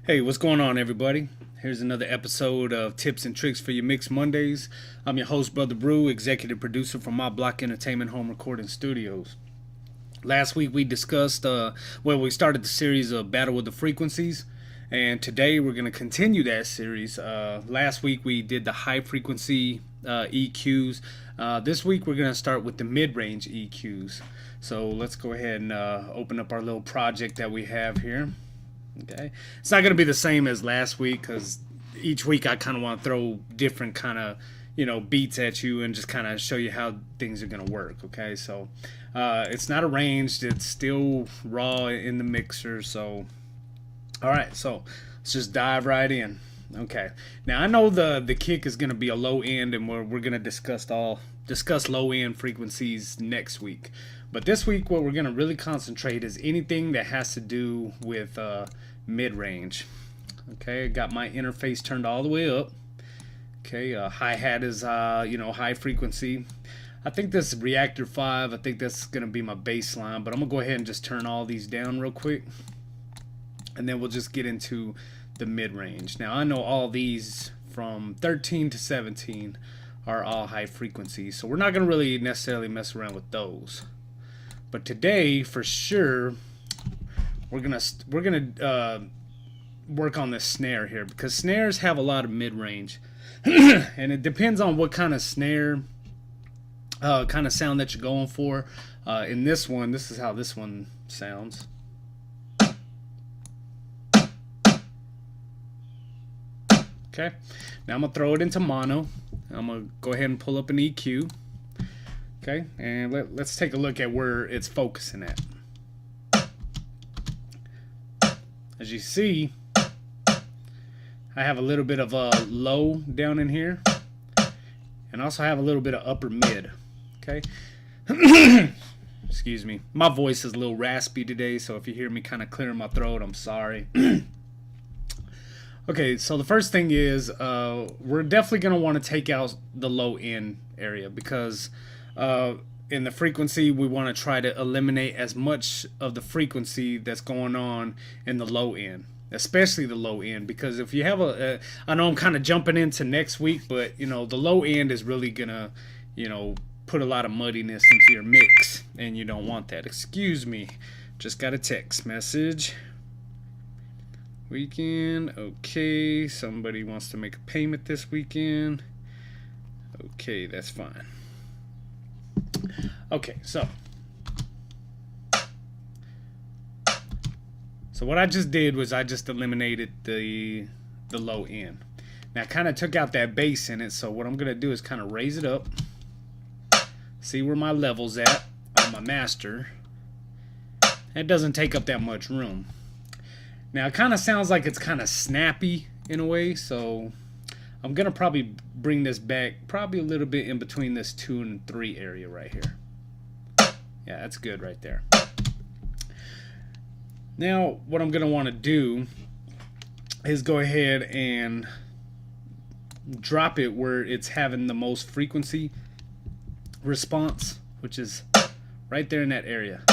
Hey, what's going on, everybody? Here's another episode of Tips and Tricks for your Mix Mondays. I'm your host, Brother Brew, executive producer from My Block Entertainment Home Recording Studios. Last week we discussed, we started the series of Battle with the Frequencies, and today we're going to continue that series. Last week we did the high frequency EQs. This week we're going to start with the mid-range EQs. So let's go ahead and open up our little project that we have here. Okay, it's not going to be the same as last week because each week I kind of want to throw different kind of beats at you and just kind of show you how things are going to work. Okay, so it's not arranged, it's still raw in the mixer. So all right, so let's just dive right in. Okay, now I know the kick is going to be a low end, and we're going to discuss low end frequencies next week. But this week, what we're going to really concentrate is anything that has to do with mid-range. Okay, I got my interface turned all the way up. Okay, hi-hat is, high frequency. I think this Reactor 5, I think that's going to be my baseline. But I'm going to go ahead and just turn all these down real quick. And then we'll just get into the mid-range. Now, I know all these from 13 to 17 are all high frequency. So we're not going to really necessarily mess around with those. But today, for sure, we're gonna work on this snare here, because snares have a lot of mid-range, and it depends on what kind of snare, kind of sound that you're going for. In this one, this is how this one sounds. Okay, now I'm gonna throw it into mono. I'm gonna go ahead and pull up an EQ. Okay, and let's take a look at where it's focusing at. As you see, I have a little bit of a low down in here, and also have a little bit of upper mid. Okay, excuse me, my voice is a little raspy today, so if you hear me kind of clearing my throat, I'm sorry. Okay, so the first thing is we're definitely going to want to take out the low end area, because in the frequency, we want to try to eliminate as much of the frequency that's going on in the low end, especially the low end, because if you have I know I'm kind of jumping into next week, but the low end is really gonna put a lot of muddiness into your mix, and you don't want that. Excuse me, just got a text message. Weekend, okay, somebody wants to make a payment this weekend. Okay, that's fine. Okay, so what I just did was I just eliminated the low end. Now I kind of took out that bass in it, so what I'm gonna do is kind of raise it up, see where my level's at on my master. It doesn't take up that much room. Now it kind of sounds like it's kind of snappy in a way, so I'm gonna probably bring this back probably a little bit in between this 2 and 3 area right here. Yeah, that's good right there. Now what I'm gonna want to do is go ahead and drop it where it's having the most frequency response, which is right there in that area.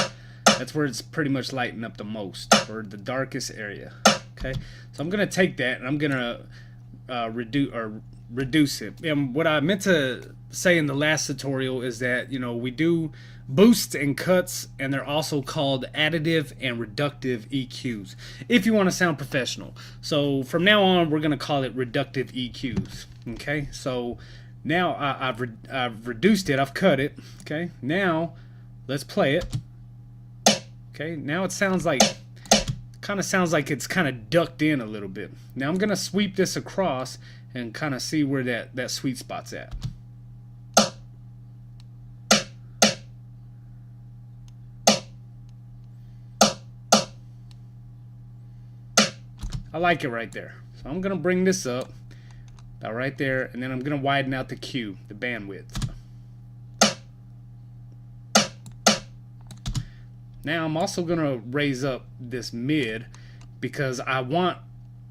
That's where it's pretty much lighting up the most, or the darkest area. Okay, so I'm gonna take that and I'm gonna reduce it. And what I meant to say in the last tutorial is that we do boosts and cuts, and they're also called additive and reductive EQs if you want to sound professional. So from now on, we're going to call it reductive EQs. Okay, so now I've reduced it, I've cut it. Okay, now let's play it. Okay, now it sounds like it's kind of ducked in a little bit. Now I'm going to sweep this across and kind of see where that sweet spot's at. I like it right there. So I'm going to bring this up about right there, and then I'm going to widen out the Q, the bandwidth. Now I'm also going to raise up this mid, because I want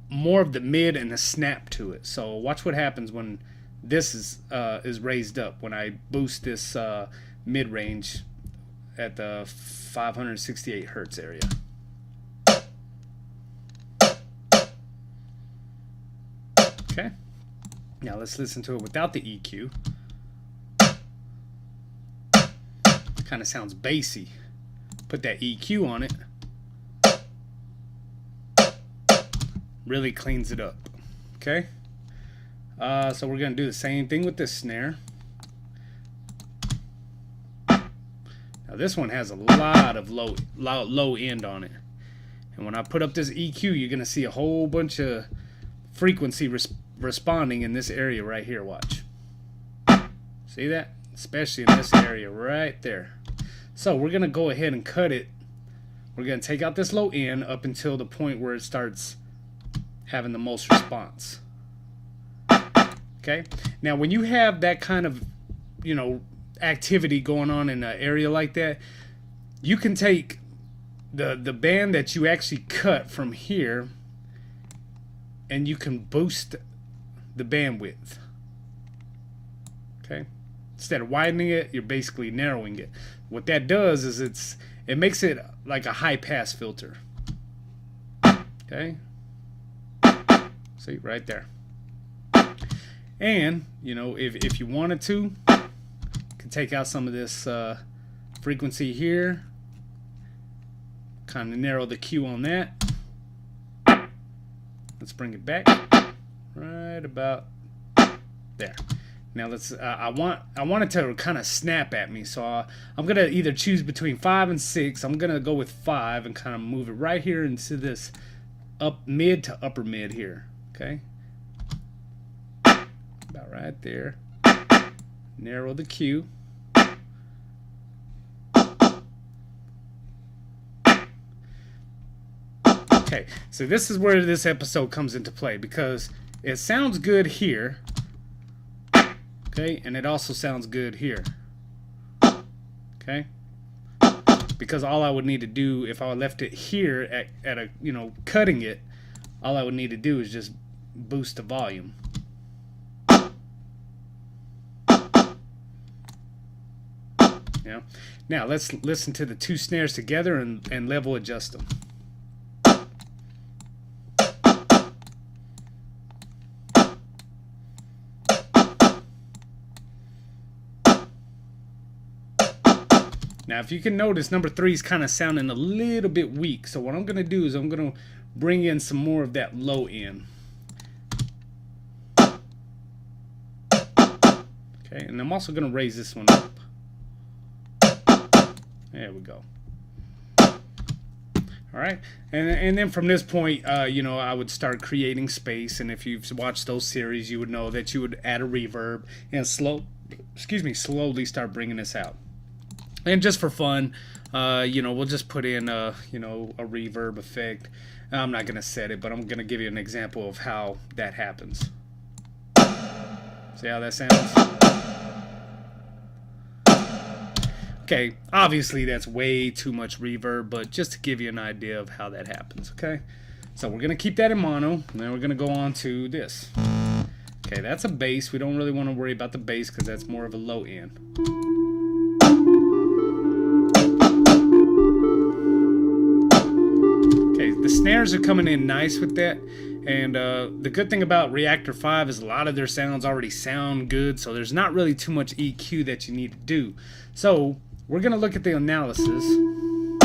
more of the mid and the snap to it. So watch what happens when this is raised up, when I boost this mid range at the 568 hertz area. Okay. Now let's listen to it without the EQ. Kind of sounds bassy. Put that EQ on it. Really cleans it up. Okay. So we're gonna do the same thing with this snare. Now this one has a lot of low end on it, and when I put up this EQ, you're gonna see a whole bunch of frequency responding in this area right here. Watch. See that? Especially in this area right there. So we're gonna go ahead and cut it. We're gonna take out this low end up until the point where it starts having the most response. Okay. Now when you have that kind of, you know, activity going on in an area like that, you can take the band that you actually cut from here and you can boost the bandwidth. Okay. Instead of widening it, you're basically narrowing it. What that does is it makes it like a high pass filter. Okay. See right there. And you know, if you wanted to, you can take out some of this frequency here, kind of narrow the Q on that. Let's bring it back right about there. Now let's I want it to kind of snap at me, so I'm gonna either choose between 5 and 6. I'm gonna go with 5 and kind of move it right here into this mid to upper mid here. Okay, about right there. Narrow the Q. Okay, so this is where this episode comes into play, because it sounds good here. Okay, and it also sounds good here. Okay, because all I would need to do if I left it here at a, you know, cutting it, all I would need to do is just boost the volume. Yeah. Now let's listen to the two snares together and level adjust them. Now if you can notice, number 3 is kind of sounding a little bit weak, so what I'm going to do is I'm going to bring in some more of that low end. Okay, and I'm also going to raise this one up. There we go. Alright, and then from this point, you know, I would start creating space, and if you've watched those series, you would know that you would add a reverb and slowly start bringing this out. And just for fun, you know, we'll just put in you know, a reverb effect. I'm not going to set it, but I'm going to give you an example of how that happens. See how that sounds? Okay, obviously that's way too much reverb, but just to give you an idea of how that happens, okay? So we're going to keep that in mono, and then we're going to go on to this. Okay, that's a bass. We don't really want to worry about the bass because that's more of a low end. The snares are coming in nice with that, and the good thing about Reactor 5 is a lot of their sounds already sound good, so there's not really too much EQ that you need to do. So we're going to look at the analysis, and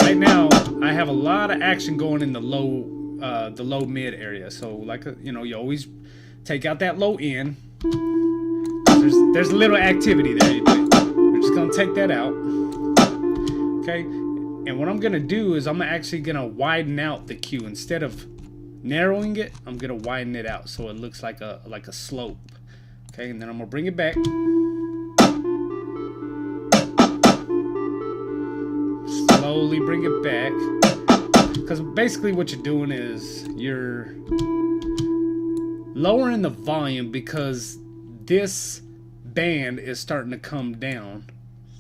right now I have a lot of action going in the low mid area. So like, you know, you always take out that low end. There's a little activity there. We're just going to take that out. Okay. And what I'm going to do is I'm actually going to widen out the Q. Instead of narrowing it, I'm going to widen it out so it looks like a slope. Okay, and then I'm going to bring it back. Slowly bring it back. Because basically what you're doing is you're lowering the volume because this band is starting to come down.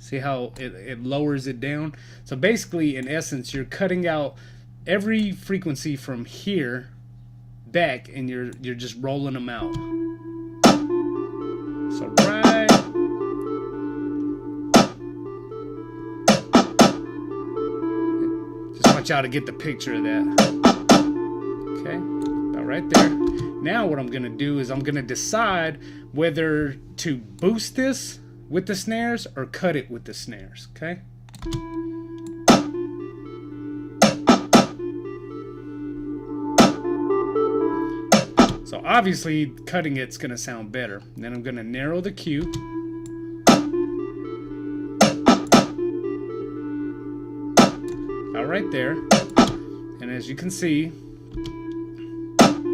See how it lowers it down? So basically, in essence, you're cutting out every frequency from here back, and you're just rolling them out. So right. Just want y'all to get the picture of that. Okay, about right right there. Now what I'm gonna do is I'm gonna decide whether to boost this with the snares or cut it with the snares, okay? So obviously cutting it's gonna sound better. And then I'm gonna narrow the Q. About right there. And as you can see,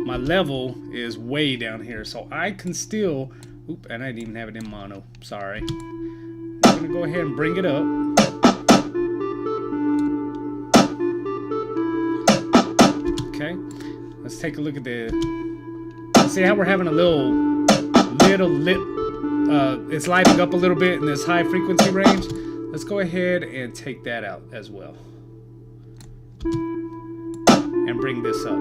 my level is way down here, so I can still, oop, and I didn't even have it in mono, sorry. I'm gonna go ahead and bring it up. Okay, let's take a look at the, see how we're having a little it's lighting up a little bit in this high frequency range. Let's go ahead and take that out as well. And bring this up.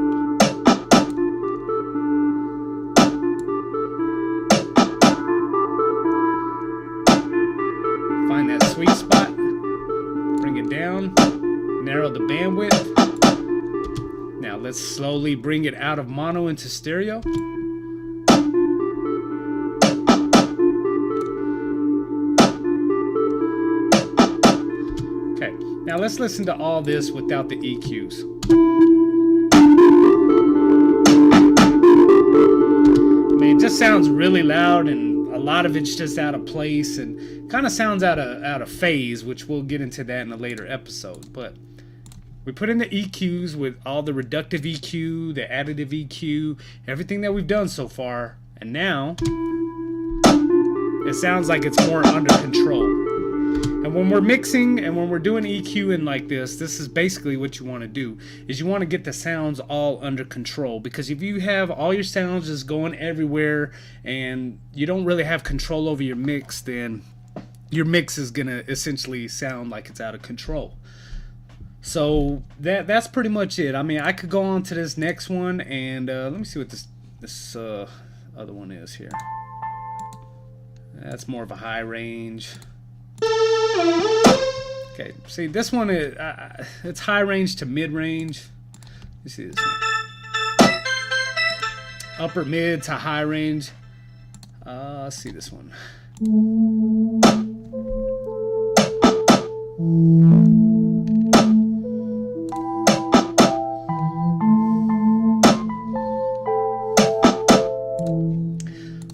Find that sweet spot, bring it down, narrow the bandwidth. Now let's slowly bring it out of mono into stereo. Okay, now let's listen to all this without the EQs. I mean, it just sounds really loud, and a lot of it's just out of place and kind of sounds out of phase, which we'll get into that in a later episode. But we put in the EQs with all the reductive EQ, the additive EQ, everything that we've done so far, and now it sounds like it's more under control. And when we're mixing and when we're doing EQing like this is basically what you want to do, is you want to get the sounds all under control. Because if you have all your sounds just going everywhere and you don't really have control over your mix, then your mix is going to essentially sound like it's out of control. So that's pretty much it. I mean, I could go on to this next one, and let me see what this other one is here. That's more of a high range. Okay, see, this one is it's high range to mid range. You see this one, upper mid to high range. Let's see this one.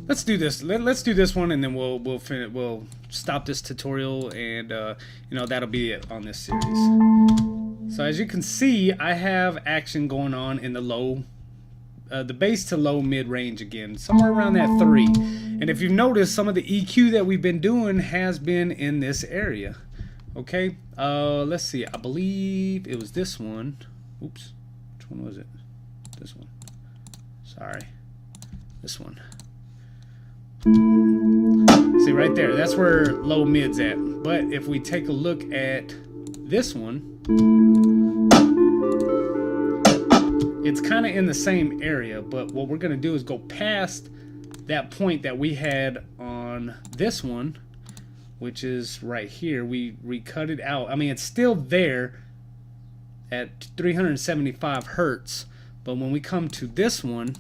Let's do this. Let's do this one, and then we'll stop this tutorial, and you know, that'll be it on this series. So as you can see, I have action going on in the low, the bass to low mid range again, somewhere around that 3. And if you've noticed, some of the EQ that we've been doing has been in this area. Okay, let's see. I believe it was this one. Oops, which one was it? This one. Sorry, this one. See right there, that's where low mid's at. But if we take a look at this one, it's kind of in the same area, but what we're going to do is go past that point that we had on this one, which is right here. We cut it out. I mean, it's still there at 375 hertz, but when we come to this one,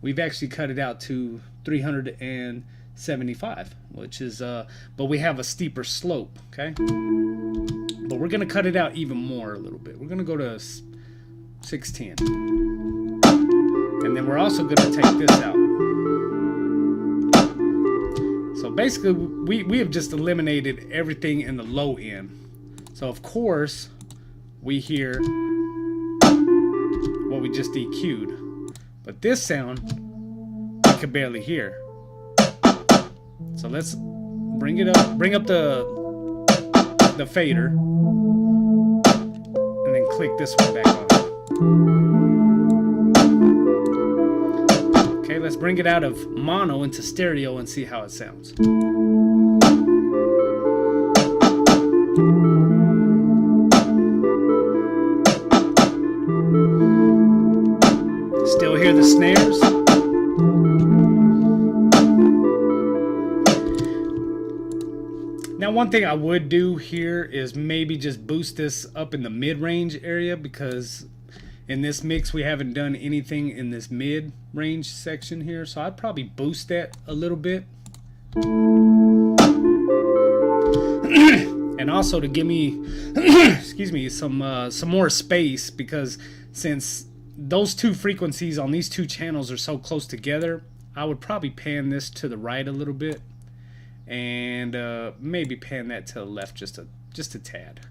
we've actually cut it out to 375, which is but we have a steeper slope, okay? But we're gonna cut it out even more a little bit. We're gonna go to 610, and then we're also gonna take this out. So basically we have just eliminated everything in the low end. So of course we hear what we just EQ'd, but this sound I could barely hear. So let's bring it up, bring up the fader, and then click this one back on. Okay, let's bring it out of mono into stereo and see how it sounds. Still hear the snares. Now, one thing I would do here is maybe just boost this up in the mid-range area, because In this mix, we haven't done anything in this mid-range section here, so I'd probably boost that a little bit. And also to give me, excuse me, some more space, because since those two frequencies on these two channels are so close together, I would probably pan this to the right a little bit, and maybe pan that to the left just a tad.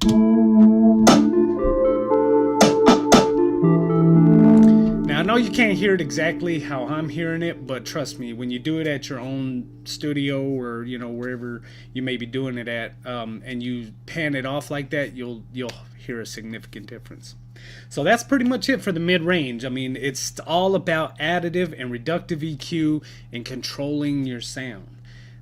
Now, I know you can't hear it exactly how I'm hearing it, but trust me, when you do it at your own studio or, you know, wherever you may be doing it at, and you pan it off like that, you'll hear a significant difference. So that's pretty much it for the mid-range. I mean, it's all about additive and reductive EQ and controlling your sound.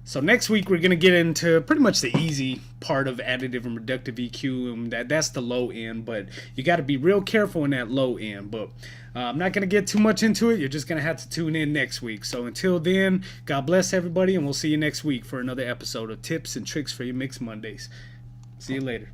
So next week we're going to get into pretty much the easy part of additive and reductive EQ, and that's the low end, but you got to be real careful in that low end. But I'm not going to get too much into it. You're just going to have to tune in next week. So until then, God bless everybody, and we'll see you next week for another episode of Tips and Tricks for Your Mix Mondays. See you later.